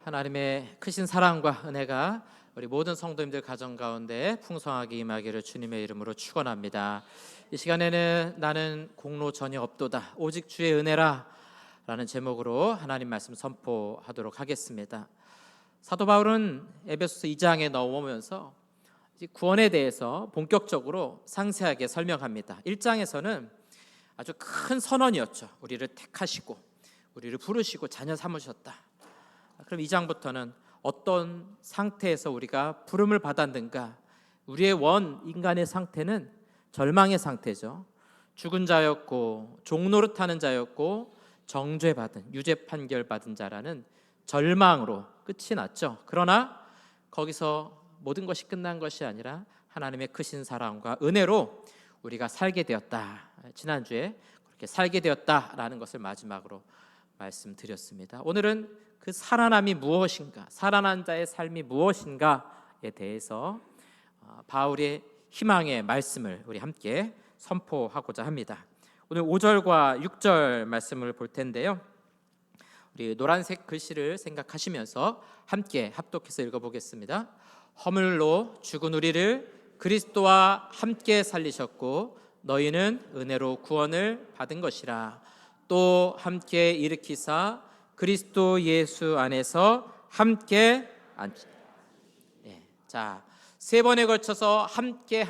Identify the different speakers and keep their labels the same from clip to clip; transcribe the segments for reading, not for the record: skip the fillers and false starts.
Speaker 1: 하나님의 크신 사랑과 은혜가 우리 모든 성도님들 가정 가운데 풍성하게 임하기를 주님의 이름으로 축원합니다. 이 시간에는 나는 공로 전혀 없도다 오직 주의 은혜라 라는 제목으로 하나님 말씀 선포하도록 하겠습니다. 사도 바울은 에베소서 2장에 넘어오면서 구원에 대해서 본격적으로 상세하게 설명합니다. 1장에서는 아주 큰 선언이었죠. 우리를 택하시고 우리를 부르시고 자녀 삼으셨다. 그럼 2장부터는 어떤 상태에서 우리가 부름을 받았는가? 우리의 원 인간의 상태는 절망의 상태죠. 죽은 자였고 종노릇하는 자였고 정죄받은 유죄 판결 받은 자라는 절망으로 끝이 났죠. 그러나 거기서 모든 것이 끝난 것이 아니라 하나님의 크신 사랑과 은혜로 우리가 살게 되었다. 지난주에 그렇게 살게 되었다라는 것을 마지막으로 말씀드렸습니다. 오늘은 그 살아남이 무엇인가, 살아난 자의 삶이 무엇인가에 대해서 바울의 희망의 말씀을 우리 함께 선포하고자 합니다. 오늘 5절과 6절 말씀을 볼 텐데요. 우리 노란색 글씨를 생각하시면서 함께 합독해서 읽어보겠습니다. 허물로 죽은 우리를 그리스도와 함께 살리셨고 너희는 은혜로 구원을 받은 것이라. 또 함께 일으키사 그리스도 예수 안에서 함께 앉히라. 자, 세 번에 걸쳐서 함께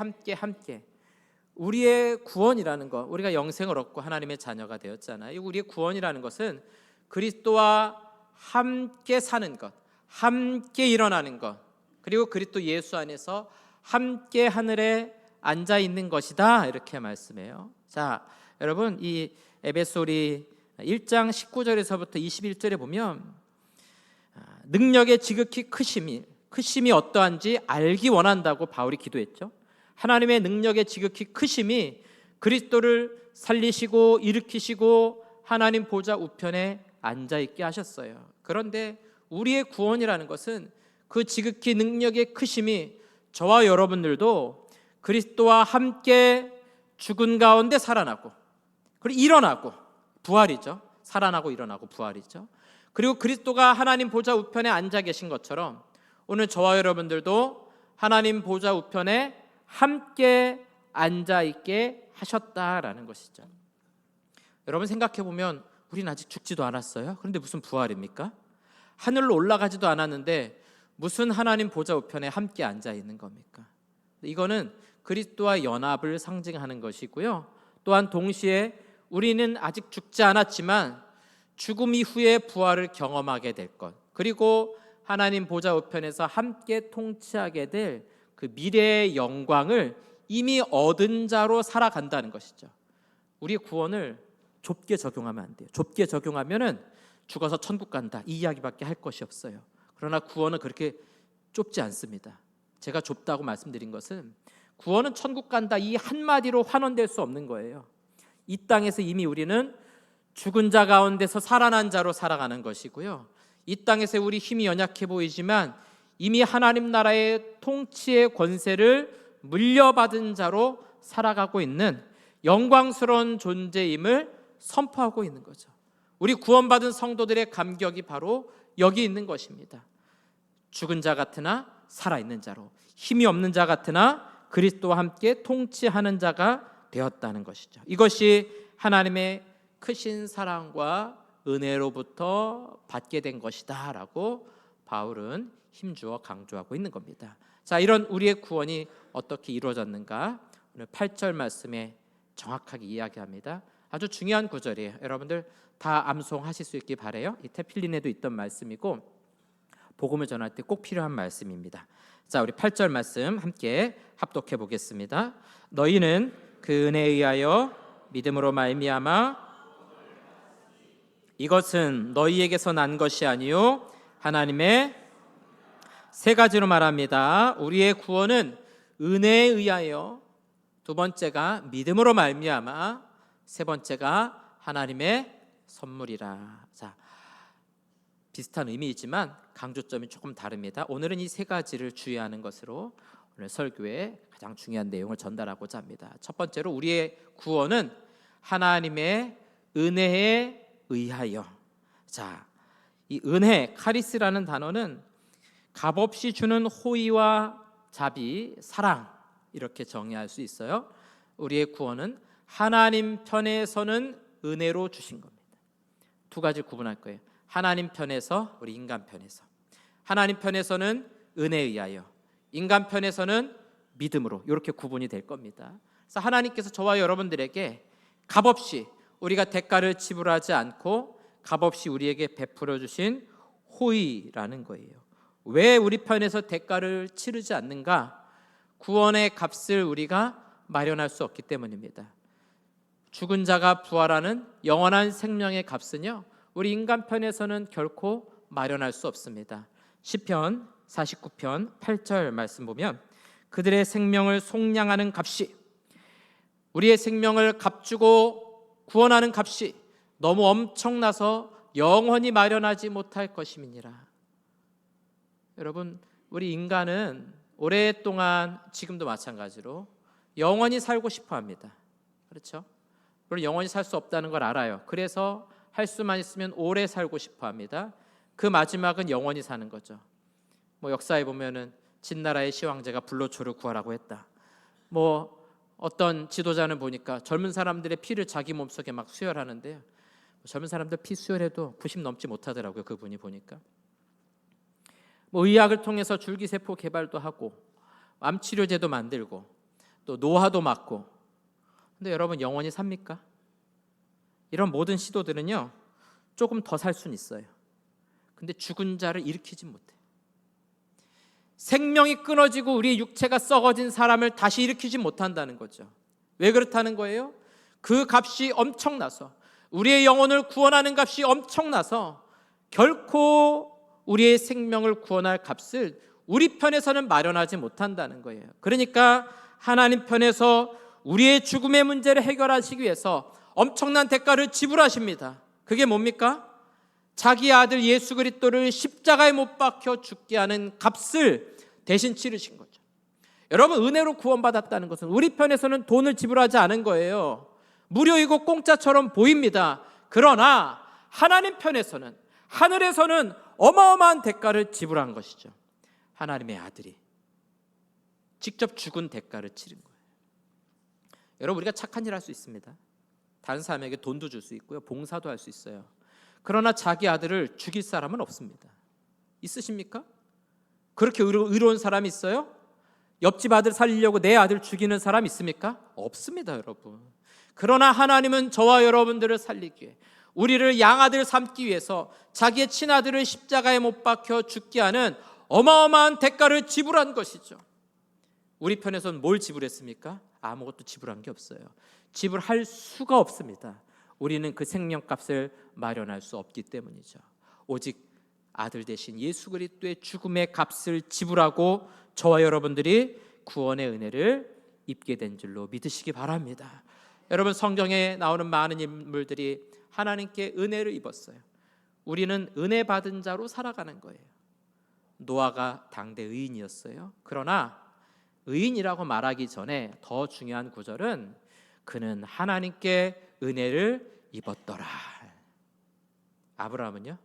Speaker 1: 우리의 구원이라는 것, 우리가 영생을 얻고 하나님의 자녀가 되었잖아요. 우리의 구원이라는 것은 그리스도와 함께 사는 것, 함께 일어나는 것, 그리고 그리스도 예수 안에서 함께 하늘에 앉아 있는 것이다, 이렇게 말씀해요. 자, 여러분, 이 에베소리 1장 19절에서부터 21절에 보면 능력의 지극히 크심이 어떠한지 알기 원한다고 바울이 기도했죠. 하나님의 능력의 지극히 크심이 그리스도를 살리시고 일으키시고 하나님 보좌 우편에 앉아있게 하셨어요. 그런데 우리의 구원이라는 것은 그 지극히 능력의 크심이 저와 여러분들도 그리스도와 함께 죽은 가운데 살아나고 그리고 일어나고 부활이죠. 살아나고 일어나고 부활이죠. 그리고 그리스도가 하나님 보좌 우편에 앉아 계신 것처럼 오늘 저와 여러분들도 하나님 보좌 우편에 함께 앉아 있게 하셨다라는 것이죠. 여러분 생각해 보면 우리는 아직 죽지도 않았어요. 그런데 무슨 부활입니까? 하늘로 올라가지도 않았는데 무슨 하나님 보좌 우편에 함께 앉아 있는 겁니까? 이거는 그리스도와 연합을 상징하는 것이고요. 또한 동시에 우리는 아직 죽지 않았지만 죽음 이후에 부활을 경험하게 될 것, 그리고 하나님 보좌 우편에서 함께 통치하게 될 그 미래의 영광을 이미 얻은 자로 살아간다는 것이죠. 우리의 구원을 좁게 적용하면 안 돼요. 좁게 적용하면은 죽어서 천국 간다 이 이야기밖에 할 것이 없어요. 그러나 구원은 그렇게 좁지 않습니다. 제가 좁다고 말씀드린 것은 구원은 천국 간다 이 한마디로 환원될 수 없는 거예요. 이 땅에서 이미 우리는 죽은 자 가운데서 살아난 자로 살아가는 것이고요. 이 땅에서 우리 힘이 연약해 보이지만 이미 하나님 나라의 통치의 권세를 물려받은 자로 살아가고 있는 영광스러운 존재임을 선포하고 있는 거죠. 우리 구원받은 성도들의 감격이 바로 여기 있는 것입니다. 죽은 자 같으나 살아있는 자로, 힘이 없는 자 같으나 그리스도와 함께 통치하는 자가 되었다는 것이죠. 이것이 하나님의 크신 사랑과 은혜로부터 받게 된 것이다 라고 바울은 힘주어 강조하고 있는 겁니다. 자, 이런 우리의 구원이 어떻게 이루어졌는가 오늘 8절 말씀에 정확하게 이야기합니다. 아주 중요한 구절이에요. 여러분들 다 암송하실 수 있길 바라요. 이 테필린에도 있던 말씀이고 복음을 전할 때 꼭 필요한 말씀입니다. 자, 우리 8절 말씀 함께 합독해 보겠습니다. 너희는 그 은혜에 의하여 믿음으로 말미암아 이것은 너희에게서 난 것이 아니요 하나님의 세 가지로 말합니다. 우리의 구원은 은혜에 의하여, 두 번째가 믿음으로 말미암아, 세 번째가 하나님의 선물이라. 자, 비슷한 의미이지만 강조점이 조금 다릅니다. 오늘은 이 세 가지를 주의하는 것으로 오늘 설교에 가장 중요한 내용을 전달하고자 합니다. 첫 번째로 우리의 구원은 하나님의 은혜에 의하여. 자, 이 은혜, 카리스라는 단어는 값없이 주는 호의와 자비, 사랑 이렇게 정의할 수 있어요. 우리의 구원은 하나님 편에서는 은혜로 주신 겁니다. 두 가지 구분할 거예요. 하나님 편에서, 우리 인간 편에서. 하나님 편에서는 은혜에 의하여, 인간 편에서는 믿음으로, 이렇게 구분이 될 겁니다. 그래서 하나님께서 저와 여러분들에게 값없이, 우리가 대가를 지불하지 않고 값없이 우리에게 베풀어 주신 호의라는 거예요. 왜 우리 편에서 대가를 치르지 않는가? 구원의 값을 우리가 마련할 수 없기 때문입니다. 죽은 자가 부활하는 영원한 생명의 값은요, 우리 인간 편에서는 결코 마련할 수 없습니다. 시편 49편 8절 말씀 보면 그들의 생명을 속량하는 값이, 우리의 생명을 값주고 구원하는 값이 너무 엄청나서 영원히 마련하지 못할 것임이니라. 여러분, 우리 인간은 오랫동안, 지금도 마찬가지로 영원히 살고 싶어 합니다. 그렇죠? 물론 영원히 살 수 없다는 걸 알아요. 그래서 할 수만 있으면 오래 살고 싶어 합니다. 그 마지막은 영원히 사는 거죠. 역사에 보면은 진나라의 시황제가 불로초를 구하라고 했다. 어떤 지도자는 보니까 젊은 사람들의 피를 자기 몸속에 막 수혈하는데요, 젊은 사람들 피 수혈해도 90 넘지 못하더라고요. 그분이 보니까. 의학을 통해서 줄기세포 개발도 하고 암치료제도 만들고 또 노화도 막고. 근데 여러분, 영원히 삽니까? 이런 모든 시도들은요, 조금 더 살 수는 있어요. 근데 죽은 자를 일으키지 못해. 생명이 끊어지고 우리의 육체가 썩어진 사람을 다시 일으키지 못한다는 거죠. 왜 그렇다는 거예요? 그 값이 엄청나서, 우리의 영혼을 구원하는 값이 엄청나서 결코 우리의 생명을 구원할 값을 우리 편에서는 마련하지 못한다는 거예요. 그러니까 하나님 편에서 우리의 죽음의 문제를 해결하시기 위해서 엄청난 대가를 지불하십니다. 그게 뭡니까? 자기 아들 예수 그리스도를 십자가에 못 박혀 죽게 하는 값을 대신 치르신 거죠. 여러분, 은혜로 구원받았다는 것은 우리 편에서는 돈을 지불하지 않은 거예요. 무료이고 공짜처럼 보입니다. 그러나 하나님 편에서는, 하늘에서는 어마어마한 대가를 지불한 것이죠. 하나님의 아들이 직접 죽은 대가를 치른 거예요. 여러분, 우리가 착한 일 할 수 있습니다. 다른 사람에게 돈도 줄 수 있고요, 봉사도 할 수 있어요. 그러나 자기 아들을 죽일 사람은 없습니다. 있으십니까? 그렇게 의로운 사람이 있어요? 옆집 아들 살리려고 내 아들 죽이는 사람 있습니까? 없습니다, 여러분. 그러나 하나님은 저와 여러분들을 살리기 위해, 우리를 양아들 삼기 위해서 자기의 친아들을 십자가에 못 박혀 죽게 하는 어마어마한 대가를 지불한 것이죠. 우리 편에서는 뭘 지불했습니까? 아무것도 지불한 게 없어요. 지불할 수가 없습니다. 우리는 그 생명값을 마련할 수 없기 때문이죠. 오직 아들 대신 예수 그리스도의 죽음의 값을 지불하고 저와 여러분들이 구원의 은혜를 입게 된 줄로 믿으시기 바랍니다. 여러분, 성경에 나오는 많은 인물들이 하나님께 은혜를 입었어요. 우리는 은혜 받은 자로 살아가는 거예요. 노아가 당대 의인이었어요. 그러나 의인이라고 말하기 전에 더 중요한 구절은 그는 하나님께 은혜를 입었더라. 아브라함은요,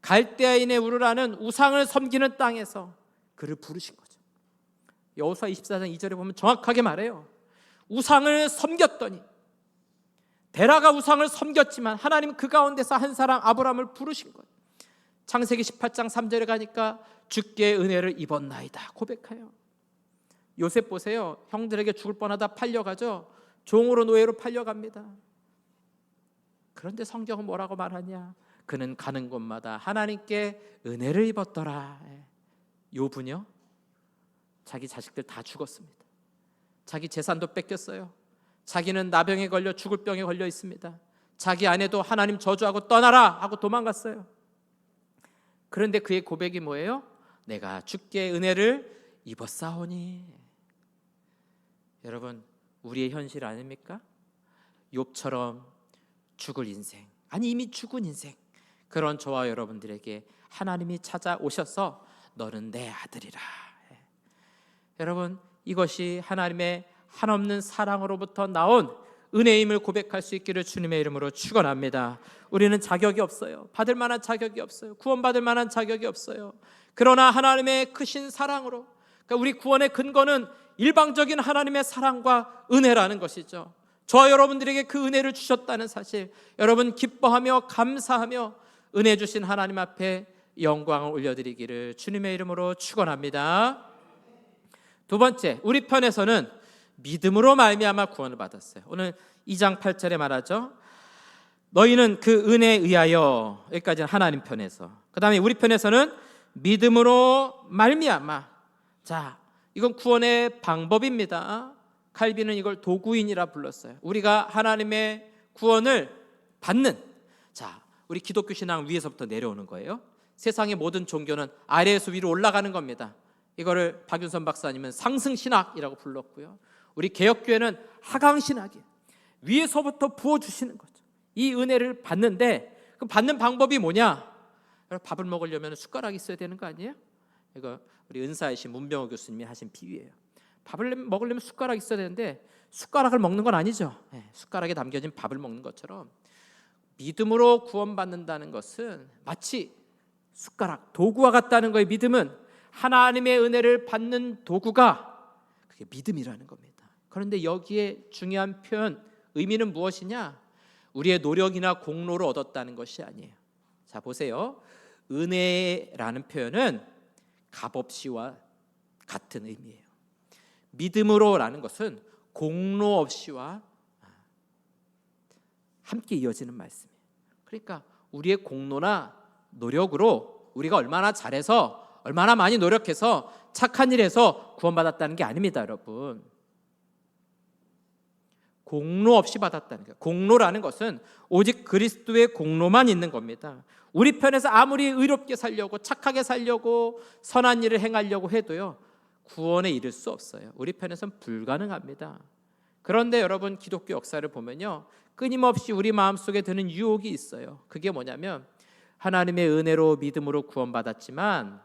Speaker 1: 갈대아인의 우르라는 우상을 섬기는 땅에서 그를 부르신 거죠. 여호수아 24장 2절에 보면 정확하게 말해요. 우상을 섬겼더니, 데라가 우상을 섬겼지만 하나님 그 가운데서 한 사람 아브라함을 부르신 거예요. 창세기 18장 3절에 가니까 주께 은혜를 입었나이다 고백해요. 요셉 보세요. 형들에게 죽을 뻔하다 팔려가죠. 종으로 노예로 팔려갑니다. 그런데 성경은 뭐라고 말하냐? 그는 가는 곳마다 하나님께 은혜를 입었더라. 욥은요, 자기 자식들 다 죽었습니다. 자기 재산도 뺏겼어요. 자기는 나병에 걸려 죽을 병에 걸려 있습니다. 자기 아내도 하나님 저주하고 떠나라 하고 도망갔어요. 그런데 그의 고백이 뭐예요? 내가 주께 은혜를 입었사오니. 여러분, 우리의 현실 아닙니까? 욥처럼 죽을 인생, 아니 이미 죽은 인생, 그런 저와 여러분들에게 하나님이 찾아오셔서 너는 내 아들이라. 여러분, 이것이 하나님의 한없는 사랑으로부터 나온 은혜임을 고백할 수 있기를 주님의 이름으로 축원합니다. 우리는 자격이 없어요. 받을 만한 자격이 없어요. 구원받을 만한 자격이 없어요. 그러나 하나님의 크신 사랑으로, 그러니까 우리 구원의 근거는 일방적인 하나님의 사랑과 은혜라는 것이죠. 저와 여러분들에게 그 은혜를 주셨다는 사실, 여러분 기뻐하며 감사하며 은혜 주신 하나님 앞에 영광을 올려드리기를 주님의 이름으로 축원합니다. 두 번째, 우리 편에서는 믿음으로 말미암아 구원을 받았어요. 오늘 2장 8절에 말하죠. 너희는 그 은혜에 의하여, 여기까지는 하나님 편에서. 그 다음에 우리 편에서는 믿음으로 말미암아. 자, 이건 구원의 방법입니다. 칼빈은 이걸 도구인이라 불렀어요. 우리가 하나님의 구원을 받는, 자, 우리 기독교 신앙 위에서부터 내려오는 거예요. 세상의 모든 종교는 아래에서 위로 올라가는 겁니다. 이거를 박윤선 박사님은 상승신학이라고 불렀고요. 우리 개혁교회는 하강신학이에요. 위에서부터 부어주시는 거죠. 이 은혜를 받는데, 그 받는 방법이 뭐냐? 밥을 먹으려면 숟가락이 있어야 되는 거 아니에요? 이거 우리 은사이신 문병호 교수님이 하신 비유예요. 밥을 먹으려면 숟가락이 있어야 되는데 숟가락을 먹는 건 아니죠. 숟가락에 담겨진 밥을 먹는 것처럼 믿음으로 구원받는다는 것은 마치 숟가락, 도구와 같다는 거예요. 믿음은 하나님의 은혜를 받는 도구가, 그게 믿음이라는 겁니다. 그런데 여기에 중요한 표현, 의미는 무엇이냐? 우리의 노력이나 공로로 얻었다는 것이 아니에요. 자, 보세요. 은혜라는 표현은 값없이와 같은 의미예요. 믿음으로라는 것은 공로 없이와 함께 이어지는 말씀이에요. 그러니까 우리의 공로나 노력으로 우리가 얼마나 잘해서, 얼마나 많이 노력해서 착한 일해서 구원받았다는 게 아닙니다, 여러분. 공로 없이 받았다는 거예요. 공로라는 것은 오직 그리스도의 공로만 있는 겁니다. 우리 편에서 아무리 의롭게 살려고, 착하게 살려고, 선한 일을 행하려고 해도요, 구원에 이를 수 없어요. 우리 편에서는 불가능합니다. 그런데 여러분, 기독교 역사를 보면요, 끊임없이 우리 마음속에 드는 유혹이 있어요. 그게 뭐냐면 하나님의 은혜로 믿음으로 구원받았지만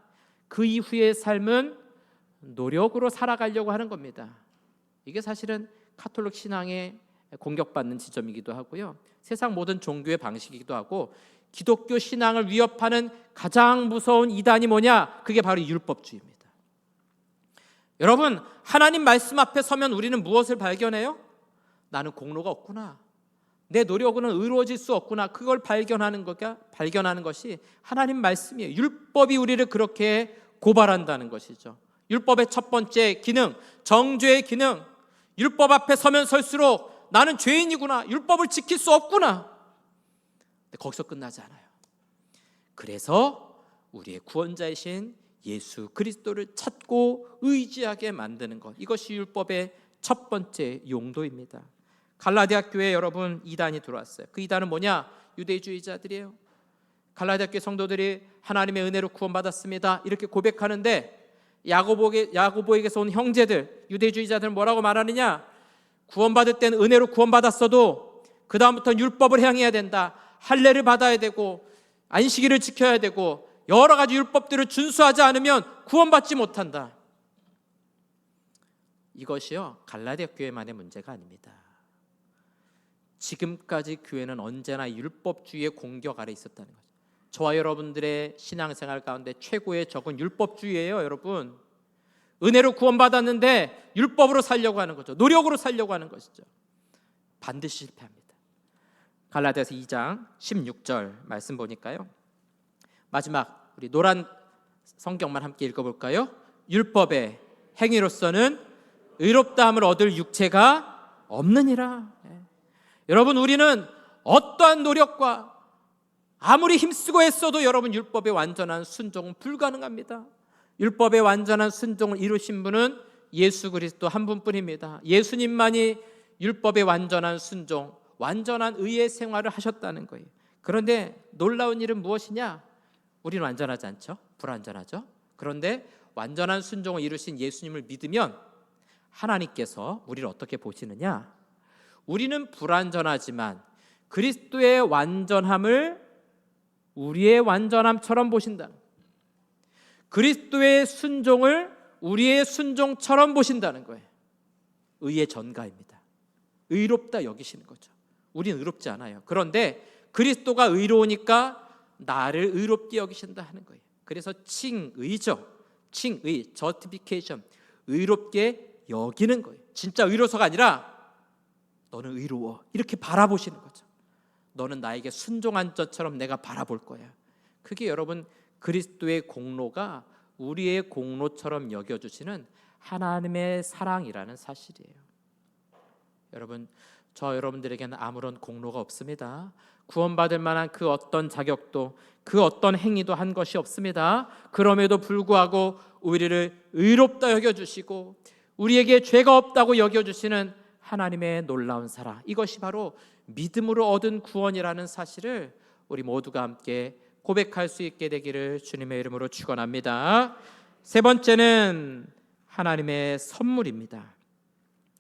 Speaker 1: 그 이후의 삶은 노력으로 살아가려고 하는 겁니다. 이게 사실은 카톨릭 신앙에 공격받는 지점이기도 하고요, 세상 모든 종교의 방식이기도 하고, 기독교 신앙을 위협하는 가장 무서운 이단이 뭐냐? 그게 바로 율법주의입니다. 여러분, 하나님 말씀 앞에 서면 우리는 무엇을 발견해요? 나는 공로가 없구나, 내 노력으로는 의로워질 수 없구나. 그걸 발견하는 것이 하나님 말씀이에요. 율법이 우리를 그렇게 고발한다는 것이죠. 율법의 첫 번째 기능, 정죄의 기능. 율법 앞에 서면 설수록 나는 죄인이구나, 율법을 지킬 수 없구나. 근데 거기서 끝나지 않아요. 그래서 우리의 구원자이신 예수 그리스도를 찾고 의지하게 만드는 것, 이것이 율법의 첫 번째 용도입니다. 갈라디아 교회에 여러분 이단이 들어왔어요. 그 이단은 뭐냐? 유대주의자들이에요. 갈라디아 교회 성도들이 하나님의 은혜로 구원받았습니다 이렇게 고백하는데, 야고보에게서 온 형제들, 유대주의자들은 뭐라고 말하느냐? 구원받을 때는 은혜로 구원받았어도 그 다음부터는 율법을 행해야 된다, 할례를 받아야 되고 안식일을 지켜야 되고 여러 가지 율법들을 준수하지 않으면 구원받지 못한다. 이것이요, 갈라디아 교회만의 문제가 아닙니다. 지금까지 교회는 언제나 율법주의의 공격 아래 있었다는 거죠. 저와 여러분들의 신앙생활 가운데 최고의 적은 율법주의예요, 여러분. 은혜로 구원받았는데 율법으로 살려고 하는 거죠. 노력으로 살려고 하는 것이죠. 반드시 실패합니다. 갈라디아서 2장 16절 말씀 보니까요, 마지막 우리 노란 성경만 함께 읽어볼까요? 율법의 행위로서는 의롭다함을 얻을 육체가 없느니라. 여러분, 우리는 어떠한 노력과 아무리 힘쓰고 했어도 여러분 율법의 완전한 순종은 불가능합니다. 율법의 완전한 순종을 이루신 분은 예수 그리스도 한 분뿐입니다. 예수님만이 율법의 완전한 순종, 완전한 의의 생활을 하셨다는 거예요. 그런데 놀라운 일은 무엇이냐? 우리는 완전하지 않죠? 불완전하죠? 그런데 완전한 순종을 이루신 예수님을 믿으면 하나님께서 우리를 어떻게 보시느냐? 우리는 불완전하지만 그리스도의 완전함을 우리의 완전함처럼 보신다. 그리스도의 순종을 우리의 순종처럼 보신다는 거예요. 의의 전가입니다. 의롭다 여기시는 거죠. 우리는 의롭지 않아요. 그런데 그리스도가 의로우니까 나를 의롭게 여기신다 하는 거예요. 그래서 칭의죠. 칭의, justification, 의롭게 여기는 거예요. 진짜 의로서가 아니라 너는 의로워 이렇게 바라보시는 거죠. 너는 나에게 순종한 자처럼 내가 바라볼 거야. 그게 여러분 그리스도의 공로가 우리의 공로처럼 여겨주시는 하나님의 사랑이라는 사실이에요. 여러분, 저 여러분들에게는 아무런 공로가 없습니다. 구원받을 만한 그 어떤 자격도 그 어떤 행위도 한 것이 없습니다. 그럼에도 불구하고 우리를 의롭다 여겨주시고 우리에게 죄가 없다고 여겨주시는 하나님의 놀라운 사랑, 이것이 바로 믿음으로 얻은 구원이라는 사실을 우리 모두가 함께 고백할 수 있게 되기를 주님의 이름으로 축원합니다. 세 번째는 하나님의 선물입니다.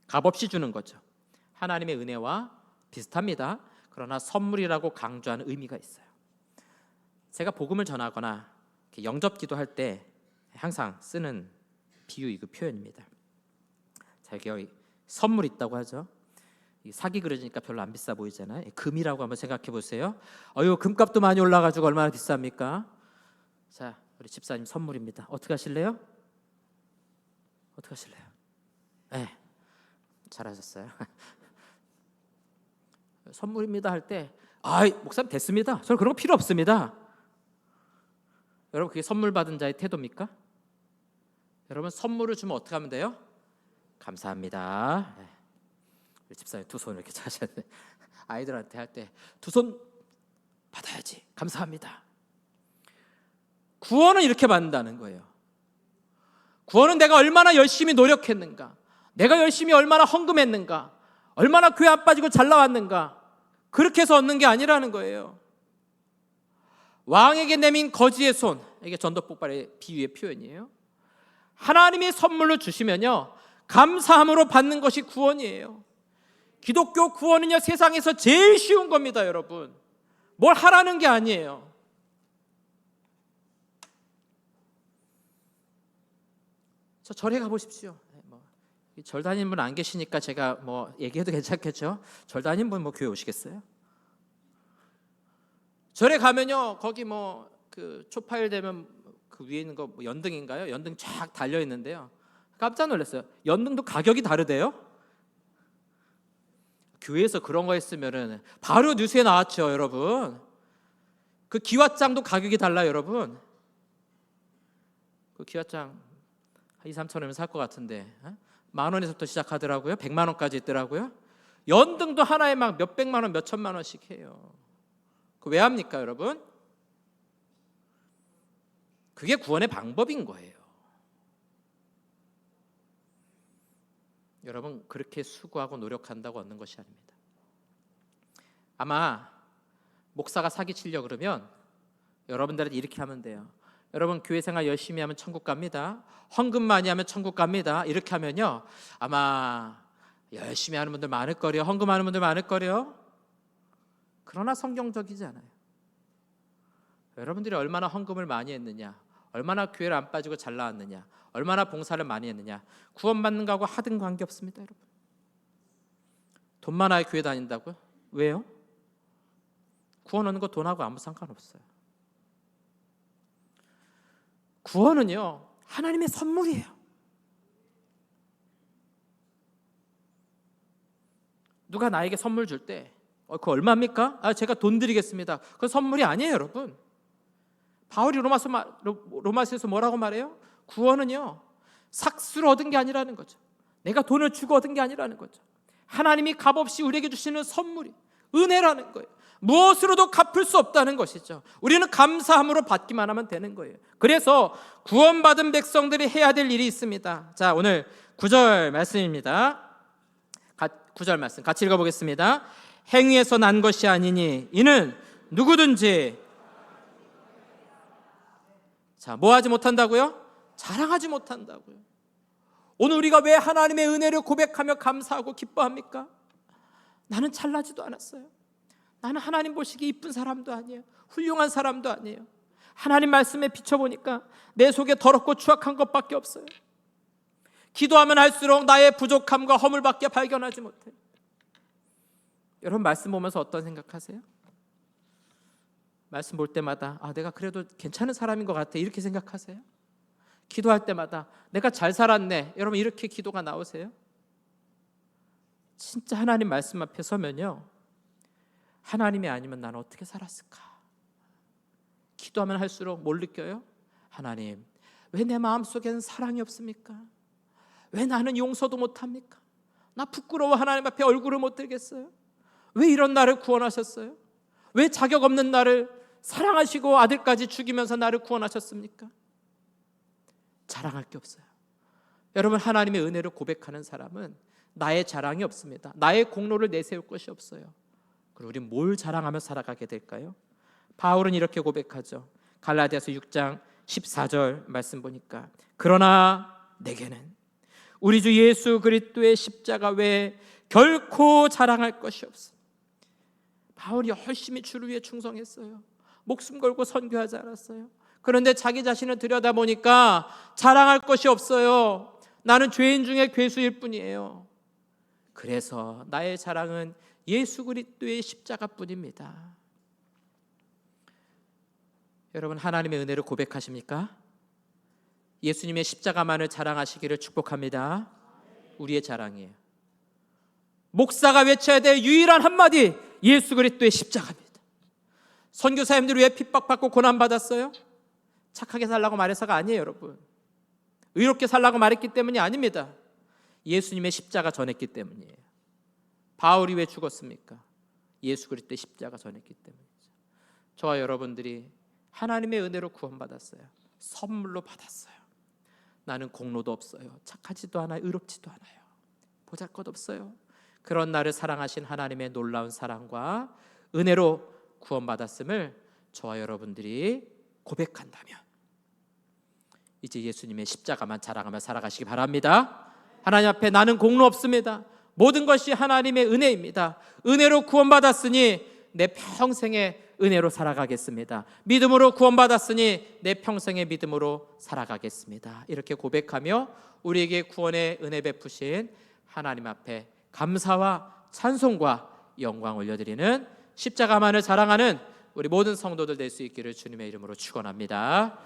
Speaker 1: 값없이 주는 거죠. 하나님의 은혜와 비슷합니다. 그러나 선물이라고 강조하는 의미가 있어요. 제가 복음을 전하거나 영접 기도할 때 항상 쓰는 비유, 그 표현입니다. 자, 여기 선물 있다고 하죠. 사기 그릇이니까 별로 안 비싸 보이잖아요. 금이라고 한번 생각해 보세요. 금값도 많이 올라가지고 얼마나 비쌉니까? 자, 우리 집사님 선물입니다. 어떻게 하실래요? 어떻게 하실래요? 네, 잘하셨어요. 선물입니다 할 때, 목사님 됐습니다. 저는 그런 거 필요 없습니다. 여러분, 그게 선물 받은 자의 태도입니까? 여러분, 선물을 주면 어떻게 하면 돼요? 감사합니다. 네. 우리 집사님 두 손을 이렇게 차셨네. 아이들한테 할 때 두 손 받아야지. 감사합니다. 구원은 이렇게 받는다는 거예요. 구원은 내가 얼마나 열심히 노력했는가, 내가 열심히 얼마나 헌금했는가, 얼마나 교회 안 빠지고 잘 나왔는가, 그렇게 해서 얻는 게 아니라는 거예요. 왕에게 내민 거지의 손, 이게 전도폭발의 비유의 표현이에요. 하나님이 선물로 주시면요, 감사함으로 받는 것이 구원이에요. 기독교 구원은요, 세상에서 제일 쉬운 겁니다, 여러분. 뭘 하라는 게 아니에요. 저 절에 가보십시오. 절 다니는 분 안 계시니까 제가 얘기해도 괜찮겠죠? 절 다니는 분 교회 오시겠어요? 절에 가면요, 거기 그 초파일 되면 그 위에 있는 거 연등인가요? 연등 쫙 달려 있는데요. 깜짝 놀랐어요. 연등도 가격이 다르대요. 교회에서 그런 거 했으면은 바로 뉴스에 나왔죠, 여러분. 그 기와장도 가격이 달라요, 여러분. 그 기와장 2-3천 원이면 살 것 같은데 10,000원에서부터 시작하더라고요. 100만 원까지 있더라고요. 연등도 하나에 막 몇백만 원, 몇천만 원씩 해요. 그 왜 합니까, 여러분? 그게 구원의 방법인 거예요. 여러분, 그렇게 수고하고 노력한다고 얻는 것이 아닙니다. 아마 목사가 사기치려고 그러면 여러분들한테 이렇게 하면 돼요. 여러분, 교회 생활 열심히 하면 천국 갑니다. 헌금 많이 하면 천국 갑니다. 이렇게 하면요, 아마 열심히 하는 분들 많을 거래요. 헌금하는 분들 많을 거래요. 그러나 성경적이지 않아요. 여러분들이 얼마나 헌금을 많이 했느냐, 얼마나 교회를 안 빠지고 잘 나왔느냐, 얼마나 봉사를 많이 했느냐, 구원받는 거하고 하등 관계없습니다, 여러분. 돈 많아야 교회 다닌다고요? 왜요? 구원 얻는 거 돈하고 아무 상관없어요. 구원은요, 하나님의 선물이에요. 누가 나에게 선물 줄 때 그거 얼마입니까? 제가 돈 드리겠습니다. 그건 선물이 아니에요, 여러분. 바울이 로마서에서 뭐라고 말해요? 구원은요, 삭수로 얻은 게 아니라는 거죠. 내가 돈을 주고 얻은 게 아니라는 거죠. 하나님이 값없이 우리에게 주시는 선물이 은혜라는 거예요. 무엇으로도 갚을 수 없다는 것이죠. 우리는 감사함으로 받기만 하면 되는 거예요. 그래서 구원받은 백성들이 해야 될 일이 있습니다. 자, 오늘 9절 말씀입니다. 9절 말씀 같이 읽어보겠습니다. 행위에서 난 것이 아니니 이는 누구든지, 자, 뭐 하지 못한다고요? 자랑하지 못한다고요. 오늘 우리가 왜 하나님의 은혜를 고백하며 감사하고 기뻐합니까? 나는 잘나지도 않았어요. 나는 하나님 보시기에 이쁜 사람도 아니에요. 훌륭한 사람도 아니에요. 하나님 말씀에 비춰보니까 내 속에 더럽고 추악한 것밖에 없어요. 기도하면 할수록 나의 부족함과 허물밖에 발견하지 못해요. 여러분 말씀 보면서 어떤 생각하세요? 말씀 볼 때마다 내가 그래도 괜찮은 사람인 것 같아 이렇게 생각하세요? 기도할 때마다 내가 잘 살았네 여러분 이렇게 기도가 나오세요? 진짜 하나님 말씀 앞에 서면요 하나님이 아니면 나는 어떻게 살았을까? 기도하면 할수록 뭘 느껴요? 하나님 왜 내 마음속에는 사랑이 없습니까? 왜 나는 용서도 못합니까? 나 부끄러워 하나님 앞에 얼굴을 못 들겠어요? 왜 이런 나를 구원하셨어요? 왜 자격 없는 나를 사랑하시고 아들까지 죽이면서 나를 구원하셨습니까? 자랑할 게 없어요. 여러분 하나님의 은혜를 고백하는 사람은 나의 자랑이 없습니다. 나의 공로를 내세울 것이 없어요. 그럼 우리는 뭘 자랑하며 살아가게 될까요? 바울은 이렇게 고백하죠. 갈라디아서 6장 14절 말씀 보니까 그러나 내게는 우리 주 예수 그리스도의 십자가 외에 결코 자랑할 것이 없어. 바울이 열심히 주를 위해 충성했어요. 목숨 걸고 선교하지 않았어요. 그런데 자기 자신을 들여다보니까 자랑할 것이 없어요. 나는 죄인 중에 괴수일 뿐이에요. 그래서 나의 자랑은 예수 그리스도의 십자가뿐입니다. 여러분 하나님의 은혜를 고백하십니까? 예수님의 십자가만을 자랑하시기를 축복합니다. 우리의 자랑이에요. 목사가 외쳐야 될 유일한 한마디 예수 그리스도의 십자가입니다. 선교사님들이 왜 핍박받고 고난받았어요? 착하게 살라고 말해서가 아니에요. 여러분 의롭게 살라고 말했기 때문이 아닙니다. 예수님의 십자가 전했기 때문이에요. 바울이 왜 죽었습니까? 예수 그리스도의 십자가 전했기 때문이죠. 저와 여러분들이 하나님의 은혜로 구원받았어요. 선물로 받았어요. 나는 공로도 없어요. 착하지도 않아요. 의롭지도 않아요. 보잘것없어요. 그런 나를 사랑하신 하나님의 놀라운 사랑과 은혜로 구원받았음을 저와 여러분들이 고백한다면 이제 예수님의 십자가만 자랑하며 살아가시기 바랍니다. 하나님 앞에 나는 공로 없습니다. 모든 것이 하나님의 은혜입니다. 은혜로 구원받았으니 내 평생의 은혜로 살아가겠습니다. 믿음으로 구원받았으니 내 평생의 믿음으로 살아가겠습니다. 이렇게 고백하며 우리에게 구원의 은혜 베푸신 하나님 앞에 감사와 찬송과 영광 올려드리는 십자가만을 자랑하는 우리 모든 성도들 될 수 있기를 주님의 이름으로 축원합니다.